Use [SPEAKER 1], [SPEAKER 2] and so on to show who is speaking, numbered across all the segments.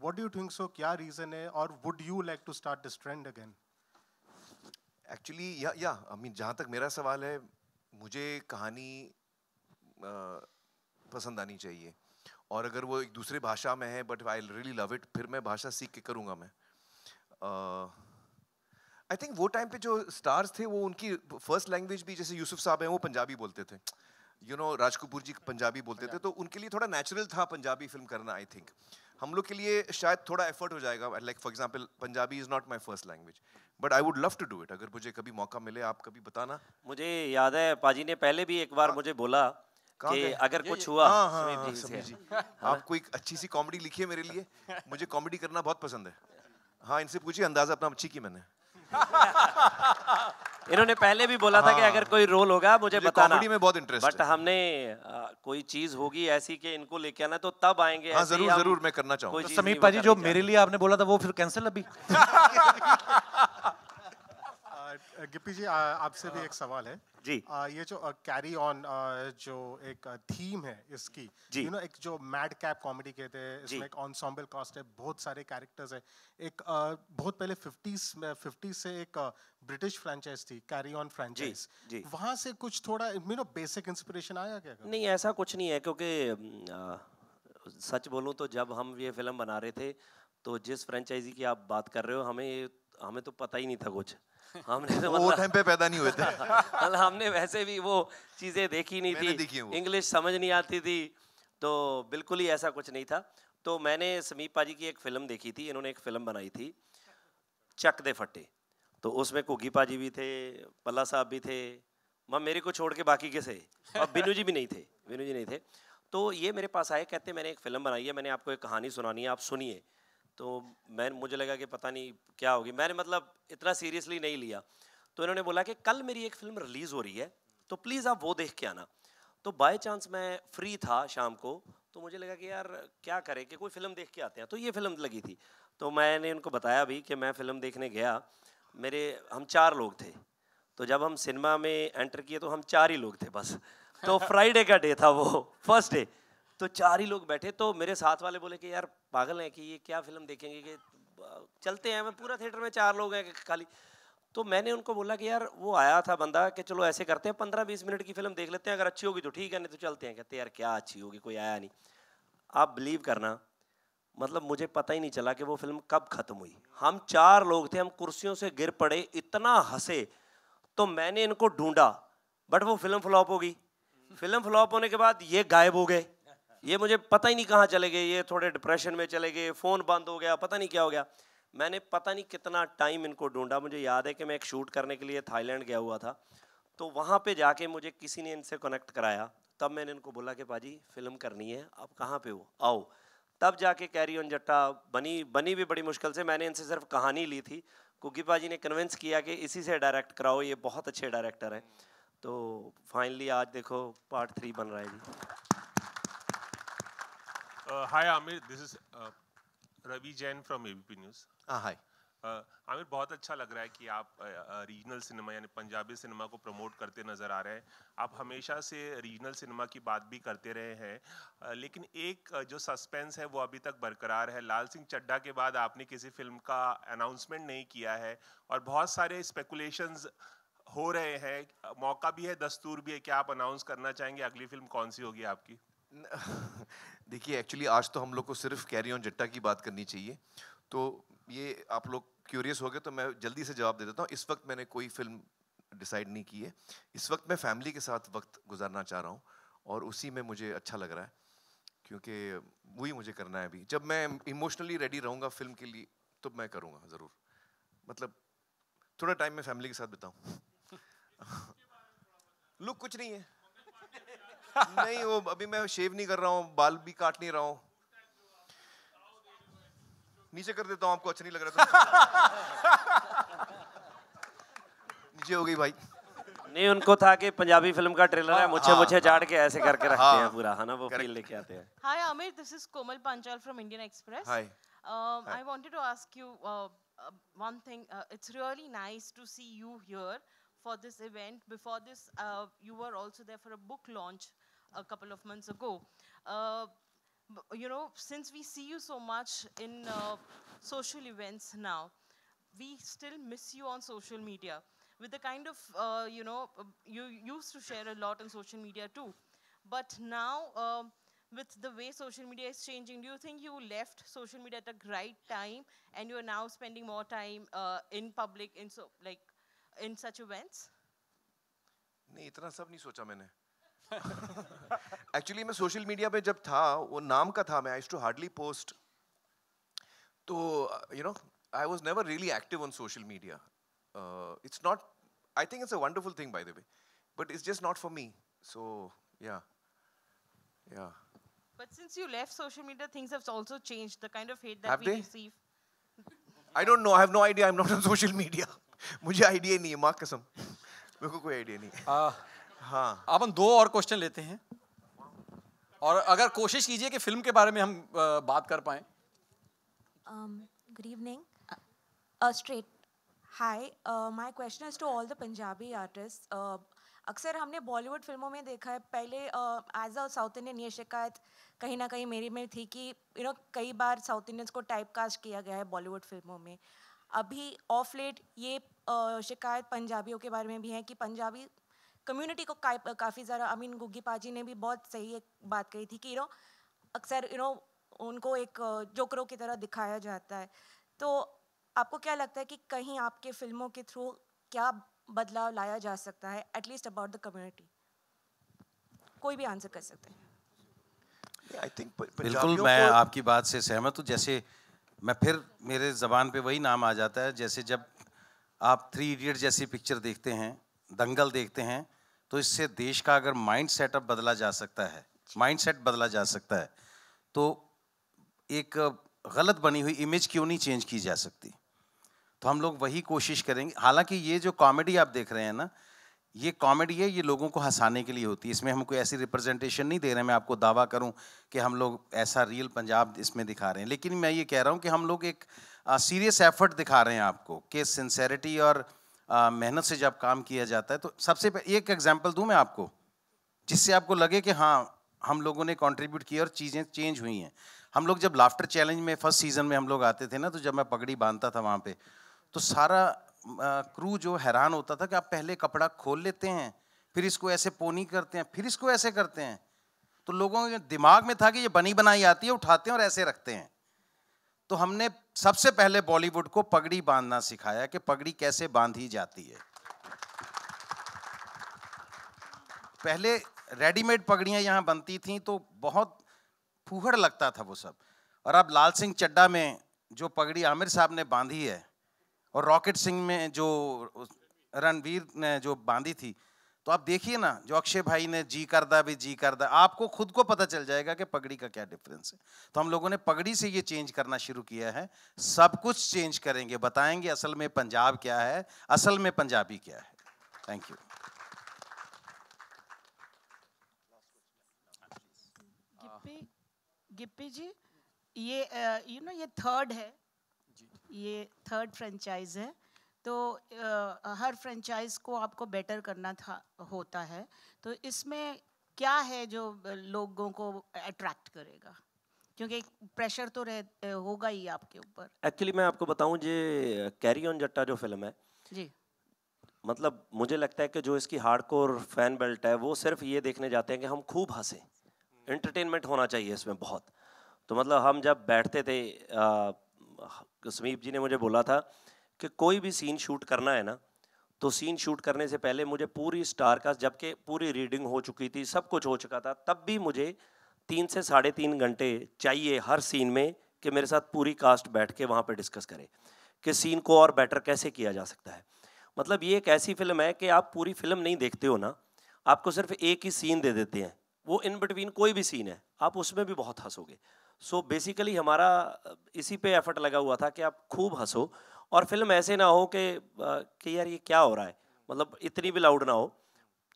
[SPEAKER 1] What do you think so? क्या reason है? Or would you like to start this trend again?
[SPEAKER 2] Actually, I mean, जहाँ तक मेरा सवाल है, मुझे कहानी पसंद आनी चाहिए, और अगर वो एक दूसरे भाषा में है, but I really love it, फिर मैं भाषा सीख के करूँगा मैं. आई थिंक वो टाइम पे जो स्टार्स थे वो उनकी फर्स्ट लैंग्वेज भी, जैसे यूसुफ साहब हैं वो पंजाबी बोलते थे, राज कपूर जी पंजाबी बोलते थे, तो उनके लिए थोड़ा नेचुरल था पंजाबी फिल्म करना. आई थिंक हम लोग के लिए शायद थोड़ा एफर्ट हो जाएगा. Like for example Punjabi is not my first language, but I would love to do it. अगर मुझे कभी मौका मिले, आप कभी बताना.
[SPEAKER 3] मुझे याद है पाजी ने पहले भी एक बार मुझे बोला कि अगर कुछ हुआ.
[SPEAKER 2] हाँ, समीर जी, आप कोई अच्छी सी कॉमेडी लिखिए मेरे लिए, मुझे कॉमेडी करना बहुत पसंद है. हाँ, इनसे पूछिए अंदाजा अपना अच्छी की मैंने.
[SPEAKER 3] इन्होंने पहले भी बोला था कि अगर कोई रोल होगा मुझे बताना.
[SPEAKER 2] कॉमेडी में बहुत इंटरेस्ट है.
[SPEAKER 3] बट हमने कोई चीज होगी ऐसी कि इनको लेके आना, तो तब आएंगे.
[SPEAKER 2] हाँ, जरूर मैं करना चाहूँगा.
[SPEAKER 4] तो समीर पाजी, जो मेरे लिए आपने बोला था वो फिर कैंसिल अभी.
[SPEAKER 1] गिप्पी जी, आपसे भी एक सवाल है
[SPEAKER 3] जी.
[SPEAKER 1] ये जो कैरी ऑन जो एक थीम है इसकी, एक जो मैड कैप कॉमेडी कहते हैं, इसमें एक एंसेंबल कास्ट है, बहुत सारे कैरेक्टर्स है. एक बहुत पहले 50s से एक ब्रिटिश फ्रेंचाइज थी, कैरी ऑन फ्रेंचाइज. वहां से कुछ थोड़ा बेसिक इंस्पिरेशन आया क्या?
[SPEAKER 3] नहीं, ऐसा कुछ नहीं है, क्योंकि सच बोलूं तो जब हम ये फिल्म बना रहे थे तो जिस फ्रेंचाइजी की आप बात कर रहे हो, हमें तो पता ही नहीं था कुछ. हमने तो
[SPEAKER 2] वो टाइम पे पैदा नहीं हुए थे.
[SPEAKER 3] हमने वैसे भी वो चीजें देखी नहीं थी, इंग्लिश समझ नहीं आती थी, तो बिल्कुल ही ऐसा कुछ नहीं था. तो मैंने समीप पाजी की एक फिल्म देखी थी, इन्होंने एक फिल्म बनाई थी चक दे फट्टे. तो उसमें कुगी पाजी भी थे, पल्ला साहब भी थे, मेरे को छोड़ के बाकी के से, और बिनू जी भी नहीं थे. तो ये मेरे पास आए, कहते मैंने एक फिल्म बनाई है, मैंने आपको एक कहानी सुनानी है, आप सुनिए. तो मुझे लगा कि पता नहीं क्या होगी, मैंने मतलब इतना सीरियसली नहीं लिया. तो इन्होंने बोला कि कल मेरी एक फिल्म रिलीज़ हो रही है, तो प्लीज़ आप वो देख के आना. तो बाय चांस मैं फ्री था शाम को, तो मुझे लगा कि यार क्या करें कि कोई फ़िल्म देख के आते हैं. तो ये फिल्म लगी थी, तो मैंने उनको बताया भी कि मैं फ़िल्म देखने गया. हम 4 लोग थे, तो जब हम सिनेमा में एंटर किए तो हम 4 ही लोग थे बस. तो फ्राइडे का डे था, वो फर्स्ट डे, तो 4 ही लोग बैठे. तो मेरे साथ वाले बोले कि यार पागल हैं कि ये क्या फिल्म देखेंगे, कि चलते हैं. मैं पूरा थिएटर में 4 लोग हैं खाली. तो मैंने उनको बोला कि यार वो आया था बंदा, कि चलो ऐसे करते हैं 15-20 मिनट की फिल्म देख लेते हैं, अगर अच्छी होगी तो ठीक है, नहीं तो चलते हैं. कहते यार क्या अच्छी होगी, कोई आया नहीं. आप बिलीव करना, मतलब मुझे पता ही नहीं चला कि वो फिल्म कब खत्म हुई. हम 4 लोग थे, हम कुर्सियों से गिर पड़े, इतना हंसे. तो मैंने इनको ढूंढा, बट वो फिल्म फ्लॉप हो गई. फिल्म फ्लॉप होने के बाद ये गायब हो गए, ये मुझे पता ही नहीं कहाँ चले गए. ये थोड़े डिप्रेशन में चले गए, फ़ोन बंद हो गया, पता नहीं क्या हो गया. मैंने पता नहीं कितना टाइम इनको ढूंढा. मुझे याद है कि मैं एक शूट करने के लिए थाईलैंड गया हुआ था, तो वहाँ पे जाके मुझे किसी ने इनसे कनेक्ट कराया. तब मैंने इनको बोला कि पाजी फिल्म करनी है, आप कहाँ पे हो, आओ. तब जाके कैरी ऑन जट्टा बनी भी बड़ी मुश्किल से. मैंने इनसे सिर्फ कहानी ली थी, कुकी पाजी ने कन्विंस किया कि इसी से डायरेक्ट कराओ, ये बहुत अच्छे डायरेक्टर हैं. तो फाइनली आज देखो पार्ट 3 बन रहा है जी.
[SPEAKER 5] Hi Amir, this is Ravi Jain from ABP News.
[SPEAKER 2] Hi.
[SPEAKER 5] Aamir, बहुत अच्छा लग रहा है कि आप रीजनल सिनेमा यानी पंजाबी सिनेमा को प्रमोट करते नज़र आ रहे हैं. आप हमेशा से रीजनल सिनेमा की बात भी करते रहे हैं, लेकिन एक जो सस्पेंस है वो अभी तक बरकरार है. लाल सिंह चड्ढा के बाद आपने किसी फिल्म का अनाउंसमेंट नहीं किया है, और बहुत सारे स्पेकुलेशंस हो रहे हैं. मौका भी है, दस्तूर भी है, क्या आप अनाउंस करना चाहेंगे अगली फिल्म कौन सी होगी आपकी?
[SPEAKER 2] देखिए, एक्चुअली आज तो हम लोग को सिर्फ कैरी ऑन जट्टा की बात करनी चाहिए, तो ये आप लोग क्यूरियस हो गए तो मैं जल्दी से जवाब दे देता हूँ. इस वक्त मैंने कोई फिल्म डिसाइड नहीं की है. इस वक्त मैं फैमिली के साथ वक्त गुजारना चाह रहा हूँ, और उसी में मुझे अच्छा लग रहा है, क्योंकि वही मुझे करना है. अभी जब मैं इमोशनली रेडी रहूँगा फिल्म के लिए तो मैं करूँगा ज़रूर. मतलब थोड़ा टाइम मैं फैमिली के साथ बिताऊँ. लुक कुछ नहीं है. नहीं, वो अभी मैं शेव नहीं कर रहा हूँ, बाल भी काट नहीं रहा हूँ. नीचे कर देता हूँ, आपको अच्छा नहीं लग रहा तो. नीचे हो गई भाई.
[SPEAKER 3] नहीं, उनको था कि पंजाबी फिल्म का ट्रेलर है, मुझे झाड़ के ऐसे करके रखते हैं पूरा, है ना, वो फील लेके आते हैं.
[SPEAKER 6] Hi Amir, this is Komal Panchal from Indian Express.
[SPEAKER 2] Hi.
[SPEAKER 6] I wanted to ask you one thing. It's really nice to see you here for this event. Before this, you were also there for a book launch a couple of months ago. you know, since we see you so much in social events now, we still miss you on social media with the kind of, you know, you used to share a lot on social media too. But now, with the way social media is changing, do you think you left social media at a right time and you are now spending more time in public, in so like in such events?
[SPEAKER 2] नहीं, इतना सब नहीं सोचा मैंने. Actually मैं social media पे जब था, वो नाम का था, मैं I used to hardly post. तो you know, I was never really active on social media. It's not, I think it's a wonderful thing, by the way, but it's just not for me. So yeah.
[SPEAKER 6] But since you left social media, things have also changed. The kind of hate that we receive.
[SPEAKER 2] I don't know. I have no idea. I'm not on social media. मुझे idea नहीं है, माँ कसम. मेरे को कोई idea नहीं. हाँ.
[SPEAKER 7] अब हम 2 और क्वेश्चन लेते हैं, और अगर कोशिश कीजिए कि फिल्म के बारे में हम बात कर पाएं.
[SPEAKER 8] Good evening. Straight. Hi. My question is to all the Punjabi artists. अक्सर हमने बॉलीवुड फिल्मों में देखा है, पहले एज अ साउथ इंडियन ये शिकायत कहीं ना कहीं मेरी में थी कि यू नो कई बार साउथ इंडियंस को टाइप कास्ट किया गया है बॉलीवुड फिल्मों में. अभी ऑफ लेट ये शिकायत पंजाबियों के बारे में भी है कि पंजाबी कम्युनिटी को काफ़ी ज़्यादा, आई मीन गुग्गी पाजी ने भी बहुत सही एक बात कही थी कि यू नो अक्सर यू नो उनको एक जोकरों की तरह दिखाया जाता है. तो आपको क्या लगता है कि कहीं आपके फिल्मों के थ्रू क्या बदलाव लाया जा सकता है, एटलीस्ट अबाउट द कम्युनिटी? कोई भी आंसर कर सकते हैं.
[SPEAKER 4] बिल्कुल, मैं आपकी बात से सहमत हूँ. जैसे मैं फिर मेरे ज़बान पे वही नाम आ जाता है, जैसे जब आप 3 इडियट जैसी पिक्चर देखते हैं, दंगल देखते हैं, तो इससे देश का अगर माइंड सेटअप बदला जा सकता है, माइंड सेट बदला जा सकता है, तो एक गलत बनी हुई इमेज क्यों नहीं चेंज की जा सकती. तो हम लोग वही कोशिश करेंगे. हालांकि ये जो कॉमेडी आप देख रहे हैं ना, ये कॉमेडी है, ये लोगों को हंसाने के लिए होती है. इसमें हम कोई ऐसी रिप्रेजेंटेशन नहीं दे रहे हैं, मैं आपको दावा करूं कि हम लोग ऐसा रियल पंजाब इसमें दिखा रहे हैं. लेकिन मैं ये कह रहा हूं कि हम लोग एक सीरियस एफर्ट दिखा रहे हैं आपको, कि सिंसेरिटी और मेहनत से जब काम किया जाता है. तो सबसे एक एग्जाम्पल दूँ मैं आपको, जिससे आपको लगे कि हाँ हम लोगों ने कॉन्ट्रीब्यूट किया और चीज़ें चेंज हुई हैं. हम लोग जब लाफ्टर चैलेंज में फर्स्ट सीज़न में हम लोग आते थे ना, तो जब मैं पगड़ी बांधता था वहाँ पे, तो सारा क्रू जो हैरान होता था कि आप पहले कपड़ा खोल लेते हैं, फिर इसको ऐसे पोनी करते हैं, फिर इसको ऐसे करते हैं. तो लोगों के दिमाग में था कि ये बनी बनाई आती है, उठाते हैं और ऐसे रखते हैं. तो हमने सबसे पहले बॉलीवुड को पगड़ी बांधना सिखाया कि पगड़ी कैसे बांधी जाती है. पहले रेडीमेड पगड़ियाँ यहाँ बनती थीं तो बहुत फूहड़ लगता था वो सब. और अब लाल सिंह चड्ढा में जो पगड़ी आमिर साहब ने बांधी है, और रॉकेट सिंह में जो रणवीर ने जो बांधी थी, तो आप देखिए ना, जो अक्षय भाई ने जी करदा भी जी करदा, आपको खुद को पता चल जाएगा कि पगड़ी का क्या डिफरेंस है. तो हम लोगों ने पगड़ी से ये चेंज करना शुरू किया है. सब कुछ चेंज करेंगे, बताएंगे असल में पंजाब क्या है, असल में पंजाबी क्या है. Thank you.
[SPEAKER 9] गिप्पी जी, ये यू नो ये थर्ड है, ये थर्ड फ्रेंचाइज है, तो हर फ्रेंचाइज को आपको बेटर करना होता है. तो इसमें क्या है जो लोगों को अट्रैक्ट करेगा, क्योंकि प्रेशर तो होगा ही आपके ऊपर.
[SPEAKER 3] एक्चुअली मैं आपको बताऊं, ये कैरी ऑन जट्टा जो फिल्म है
[SPEAKER 9] जी,
[SPEAKER 3] मतलब मुझे लगता है कि जो इसकी हार्डकोर फैन बेल्ट है, वो सिर्फ ये देखने जाते हैं कि हम खूब हंसें. एंटरटेनमेंट होना चाहिए इसमें बहुत. तो मतलब हम जब बैठते थे, समीप जी ने मुझे बोला था कि कोई भी सीन शूट करना है ना, तो सीन शूट करने से पहले मुझे पूरी स्टार कास्ट, जबकि पूरी रीडिंग हो चुकी थी, सब कुछ हो चुका था, तब भी मुझे 3 से 3.5 घंटे चाहिए हर सीन में कि मेरे साथ पूरी कास्ट बैठ के वहाँ पे डिस्कस करे कि सीन को और बेटर कैसे किया जा सकता है. मतलब ये एक ऐसी फिल्म है कि आप पूरी फिल्म नहीं देखते हो ना, आपको सिर्फ एक ही सीन दे देते हैं, वो इन बिटवीन कोई भी सीन है, आप उसमें भी बहुत हंसोगे. सो बेसिकली हमारा इसी पे एफर्ट लगा हुआ था कि आप खूब हंसो, और फिल्म ऐसे ना हो कि यार ये क्या हो रहा है, मतलब इतनी भी लाउड ना हो.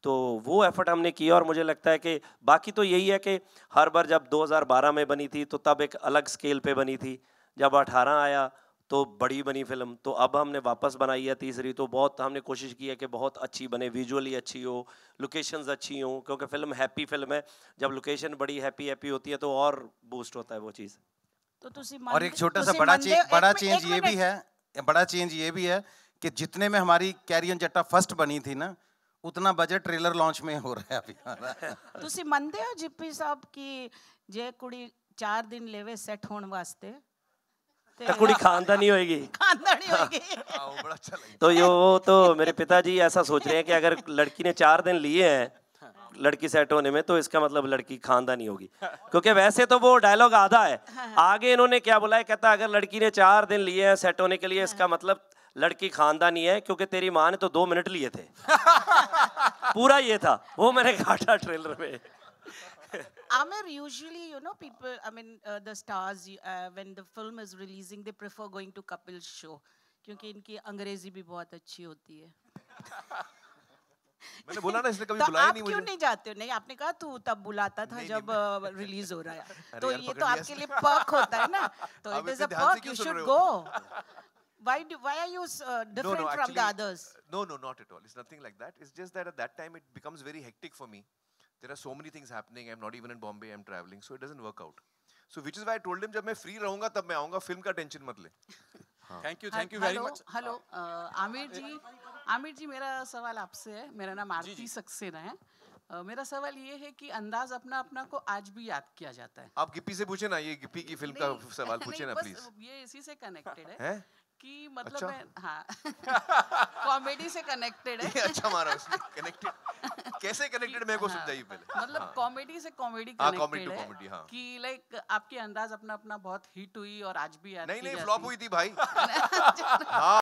[SPEAKER 3] तो वो एफर्ट हमने किया, और मुझे लगता है कि बाकी तो यही है कि हर बार जब 2012 में बनी थी तो तब एक अलग स्केल पे बनी थी, जब 18 आया तो बड़ी बनी फिल्म। तो अब हमने वापस बनाई है तीसरी, तो बहुत हमने कोशिश की है कि बहुत अच्छी बने, विजुअली अच्छी हो, लोकेशंस अच्छी हो, क्योंकि फिल्म हैप्पी फिल्म है। जब लोकेशन बड़ी हैप्पी हैप्पी होती है तो और बूस्ट होता है वो चीज़।
[SPEAKER 4] तो और एक छोटा सा बड़ा चेंज ये भी है, बड़ा चेंज ये भी है कि जितने में हमारी कैरी ऑन जट्टा फर्स्ट बनी थी ना, उतना बजट ट्रेलर लॉन्च में हो रहा है अभी।
[SPEAKER 9] ਤੁਸੀਂ ਮੰਨਦੇ ਹੋ ਜਿੱਪੀ ਸਾਹਿਬ ਕਿ ਜੇ ਕੁੜੀ 4 ਦਿਨ लेवे सेट होने वास्ते
[SPEAKER 3] तो कुड़ी खानदानी होएगी,
[SPEAKER 9] खानदानी होएगी।
[SPEAKER 2] हाँ, वो बड़ा अच्छा लगा।
[SPEAKER 3] तो यो तो मेरे पिताजी ऐसा सोच रहे हैं कि अगर लड़की ने 4 दिन लिए हैं लड़की सेट होने में, तो इसका मतलब लड़की खानदानी होगी, क्योंकि वैसे तो वो डायलॉग आधा है। आगे इन्होंने क्या बोला है, कहता अगर लड़की ने 4 दिन लिए हैं सेट होने के लिए, इसका मतलब लड़की खानदानी है, क्योंकि तेरी माँ ने तो 2 मिनट लिए थे। पूरा ये था, वो मैंने काटा ट्रेलर में।
[SPEAKER 9] Amir, usually, you know, people, I mean, the stars, when the film is releasing, they prefer going to couples show, क्योंकि इनकी अंग्रेजी भी बहुत अच्छी होती है।
[SPEAKER 2] मैंने बोला ना, इसने कभी बुलाया नहीं मुझे।
[SPEAKER 9] क्यों नहीं जाते हो? नहीं, आपने कहा तू तब बुलाता था जब रिलीज हो रहा है, तो ये तो आपके लिए पर्क होता है ना, तो it is a perk, you should go. Why are you different from the others?
[SPEAKER 2] No, not at all. It's nothing like that. It's just that at that time it becomes very hectic for me. There are so many things happening. I'm not even in Bombay. I'm traveling, so it doesn't work out. So which is why I told him जब मैं free रहूँगा तब मैं आऊँगा, film का tension मत ले।
[SPEAKER 7] Thank you very much.
[SPEAKER 10] Hello Aamir ji, मेरा सवाल आपसे है। मेरा नाम आरती सक्सेना है। मेरा सवाल ये है कि अंदाज अपना अपना को आज भी याद किया जाता है।
[SPEAKER 2] आप गिप्पी से पूछे ना, ये गिप्पी की फिल्म का सवाल पूछे ना प्लीज।
[SPEAKER 10] ये इसी से कनेक्टेड
[SPEAKER 2] है
[SPEAKER 10] कि मतलब
[SPEAKER 2] अच्छा?
[SPEAKER 10] मैं हाँ कॉमेडी से कनेक्टेड है।
[SPEAKER 2] अच्छा मारा उसने, कनेक्टेड कैसे कनेक्टेड मेरे को समझाइए पहले।
[SPEAKER 10] मतलब कॉमेडी से कॉमेडी
[SPEAKER 2] कनेक्टेड
[SPEAKER 10] है
[SPEAKER 2] कॉमेडी, हाँ,
[SPEAKER 10] कि लाइक आपकी अंदाज अपना अपना बहुत हिट हुई और आज भी याद
[SPEAKER 2] नहीं
[SPEAKER 10] की
[SPEAKER 2] फ्लॉप
[SPEAKER 10] जाती
[SPEAKER 2] हुई थी भाई। हाँ